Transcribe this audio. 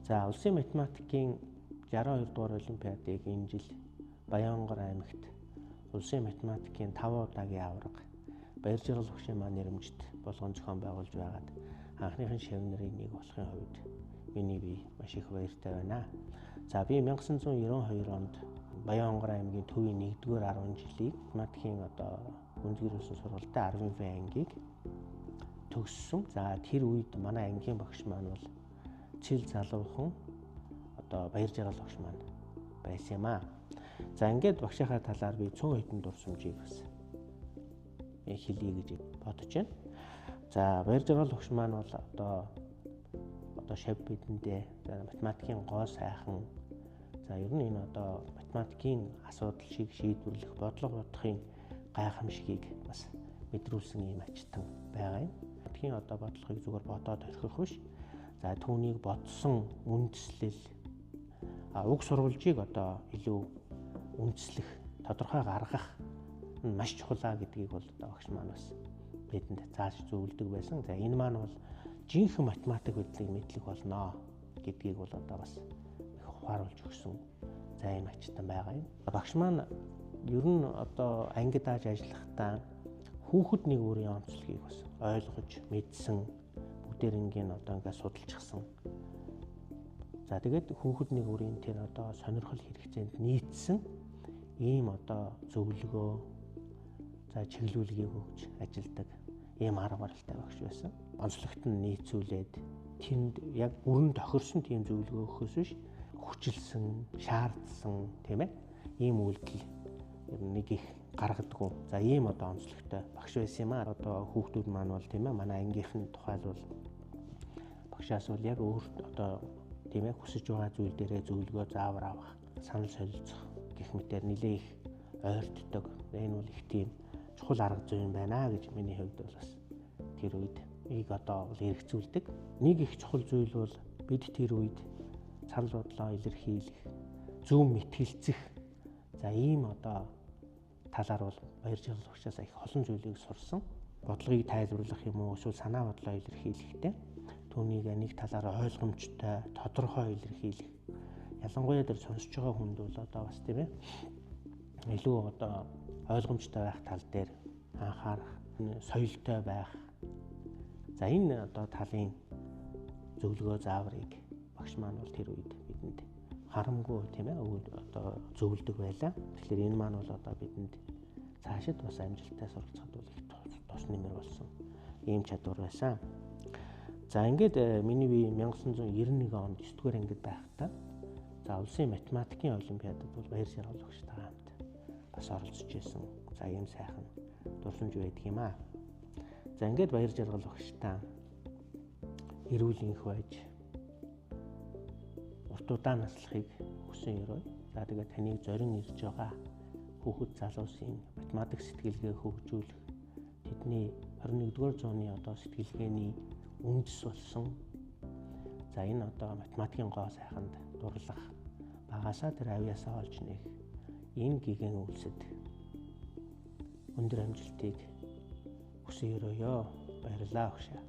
За улсын математикийн 62 дугаар олимпиадыг энэ жил Баянгор аймагт улсын математикийн 5 удаагийн аварга Баяржаргал багшийн маань нэрэмжит болгон зохион байгуулж байгаад анхныхын шавнырын нэг болохын хувьд миний бие маш их баяртай байна. За би 1992 онд Баянгор аймгийн төвийн 1-р 10 жилийг математикийн гүнзгийрүүлсэн сургалтын 10-ын ангийг төгссөн. За тэр үед манай ангийн багш маань бол Цэл залуухан Баяржаргал багш маань байсан юм аа. За ингээд багшийнхаа талаар би 100 хэдэн дурсамжийг бас хэлье гэж бодож байна. За Баяржаргал багш маань бол одоо шав бидэндээ математикийн гоо сайхан. За ер нь энэ математикийн асуудлыг шийдвэрлэх бодлого бодохын гайхамшигыг бас мэдрүүлсэн юм ачтан байгаа юм. Математикийн бодлогыг зүгээр бодоод орхих биш. За түүнийг бодсон үндслэл уг сурвалжийг илүү үндэслэх, тодорхой гаргах нь маш чухал гэдгийг бол багш маань бас бидэнд зааж зөвлөдөг байсан. За энэ маань бол жинхэнэ математик байдлыг мэдлэг болно гэдгийг бол бас их ухааруулж өгсөн зай юм ачтан байгаа юм. Багш маань ер нь ангид дааж ажиллахдаа хүүхэд нэг өөрийн онцлогийг бас ойлгож мэдсэн, бүгдээрингийн ингээд судалчихсан. За тэгээд хүүхэд нэг өөрийн тэр сонирхол хэрэгцээнд нийцсэн ийм зөвлөгөө, за чиглүүлгийг өгч ажилдаг ийм арга барилтай багш байсан. Онцлогт нь нийцүүлээд тэнд яг бүрэн тохирсон тийм зөвлөгөө өгөхөөс биш, хүчилсэн, шаардсан тийм ээ ийм үйлдэл нэг их гаргадаг. За ийм онцлогтой багш байсан юм аа. Хүүхдүүд маань бол тийм ээ манай ангийнхэн тухайлбал багшаас бол яг өөр тийм ээ хүсэж байгаа зүйл дээрээ зөвлөгөө заавар авах, санал солилцох гэх мэтээр нэлээ их ойртдог. Энэ бол их тийм чухал арга зүй юм байна гэж миний хувьд бол бас тэр үед эргцүүлдэг. Нэг их чухал зүйл бол бид тэр үед санал бодлоо илэрхийлэх, зөв мэтгэлцэх. За ийм талаар бол Баяржаргал багшаас их олон зүйлийг сурсан. Бодлогыг тайлбарлах юм уу, эсвэл санаа бодлоо илэрхийлэхдээ түүнийг нэг талаараа ойлгомжтой, тодорхой илэрхийлэх. Ялангуяа тэр сонсож байгаа хүнд бол бас тийм ээ илүү ойлгомжтой байх тал дээр анхаарах, соёлтой байх. За энэ талын зөвлөгөө зааврыг багш маань бол тэр үед бидэнд харамгүй тийм ээ зөвлөдөг байлаа. Тэгэхээр энэ маань бол бидэнд цаашид бас амжилттай суралцахад бол их тус нэмэр болсон ийм чадвар байсан. За ингээд миний би 1991 онд 9-р ангид байхдаа за улсын математикийн олимпиадад бол Баяржаргал багштай хамт бас оролцож байсан. За ийм сайхан дурсамж байдаг юм аа. За ингээд Баяржаргал багштай эрүүл энх байж урт удаан наслахыг хүсэн ерөө. За тэгээд таныг зорин ирж байгаа хүүхэд залуусын математик сэтгэлгээ хөгжүүлэх, тэдний 21-р зууны сэтгэлгээний үндэс болсон. За энэ математикийн гоо сайханд дурлах, багасаа тэр авьяасаа олж нээх энэ гигэн үйлсэд өндөр амжилтыг хүсэн ерөөё. Баярлалаа багшаа.